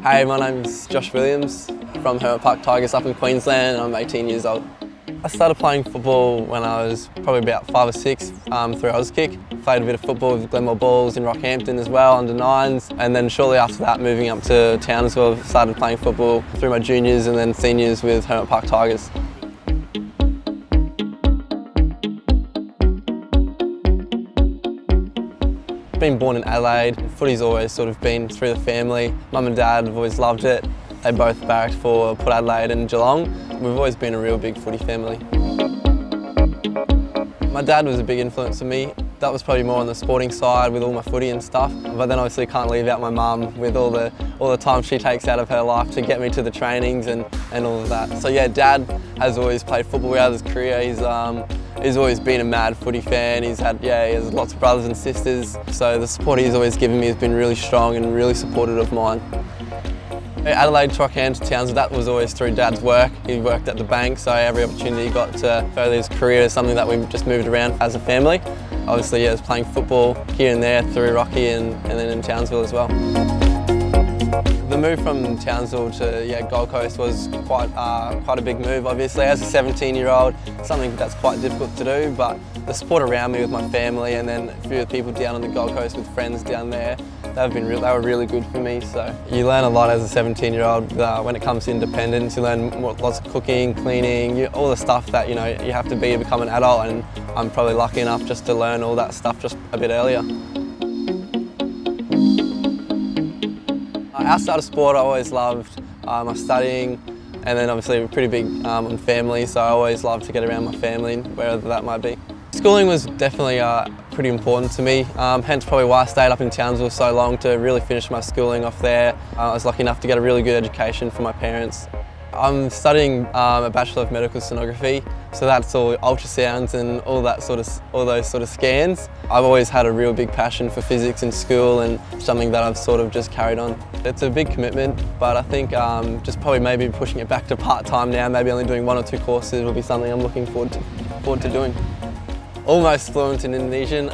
Hey, my name's Josh Williams from Hermit Park Tigers up in Queensland, and I'm 18 years old. I started playing football when I was probably about 5 or 6 through Auskick. Played a bit of football with Glenmore Bulls in Rockhampton as well, under 9s, and then shortly after that moving up to Townsville, started playing football through my juniors and then seniors with Hermit Park Tigers. Been born in Adelaide. Footy's always sort of been through the family. Mum and Dad have always loved it. They both barracked for Port Adelaide and Geelong. We've always been a real big footy family. My dad was a big influence on me. That was probably more on the sporting side with all my footy and stuff. But then obviously can't leave out my mum with all the time she takes out of her life to get me to the trainings and all of that. So yeah, Dad has always played football throughout his career. He's always been a mad footy fan. He has lots of brothers and sisters. So the support he's always given me has been really strong and really supportive of mine. Adelaide, Rockhampton, Townsville, that was always through Dad's work. He worked at the bank, so every opportunity he got to further his career is something that we just moved around as a family. Obviously, yeah, I was playing football here and there through Rocky and then in Townsville as well. The move from Townsville to Gold Coast was quite a big move, obviously. As a 17-year-old, something that's quite difficult to do, but the support around me with my family and then a few of the people down on the Gold Coast with friends down there, they were really good for me. So you learn a lot as a 17-year-old when it comes to independence. You learn lots of cooking, cleaning, all the stuff that you have to be to become an adult, and I'm probably lucky enough just to learn all that stuff just a bit earlier. Outside of sport, I always loved my studying, and then obviously we're pretty big on family, so I always loved to get around my family, wherever that might be. Schooling was definitely pretty important to me, hence probably why I stayed up in Townsville so long to really finish my schooling off there. I was lucky enough to get a really good education from my parents. I'm studying a Bachelor of Medical Sonography, so that's all ultrasounds and all those sort of scans. I've always had a real big passion for physics in school, and something that I've sort of just carried on. It's a big commitment, but I think just probably maybe pushing it back to part-time now, maybe only doing 1 or 2 courses will be something I'm looking forward to doing. Almost fluent in Indonesian,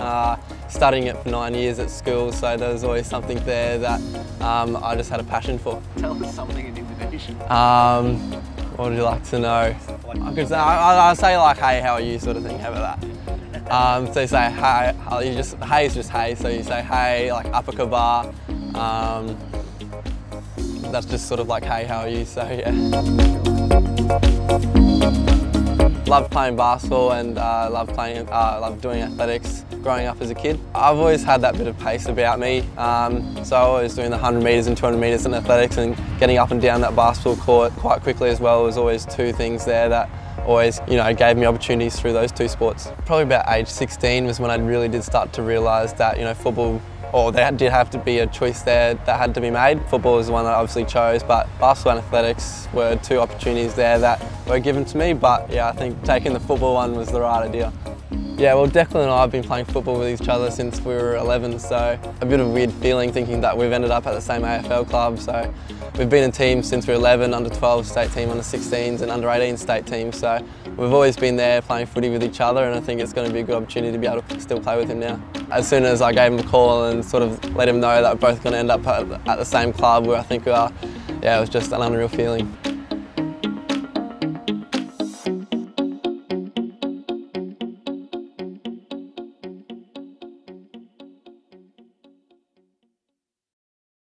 studying it for 9 years at school, so there was always something there that I just had a passion for. Tell us something in Indonesian. What would you like to know? I'd say like, hey, how are you, sort of thing. How about that? So you say hey, hey is just hey, so you say hey, like apa kabar. That's just sort of like, hey, how are you, so yeah. Loved playing basketball and loved doing athletics growing up as a kid. I've always had that bit of pace about me, so I was doing the 100 metres and 200 metres in athletics, and getting up and down that basketball court quite quickly as well was always 2 things there that always gave me opportunities through those 2 sports. Probably about age 16 was when I really did start to realise that football, or there did have to be a choice there that had to be made. Football was the one that I obviously chose, but basketball and athletics were 2 opportunities there that were given to me, but yeah, I think taking the football one was the right idea. Yeah, well, Declan and I have been playing football with each other since we were 11, so a bit of a weird feeling thinking that we've ended up at the same AFL club. So we've been in teams since we were 11, under 12 state team, under 16s and under 18 state teams. So we've always been there playing footy with each other, and I think it's going to be a good opportunity to be able to still play with him now. As soon as I gave him a call and sort of let him know that we're both going to end up at the same club, where I think we are, yeah, it was just an unreal feeling.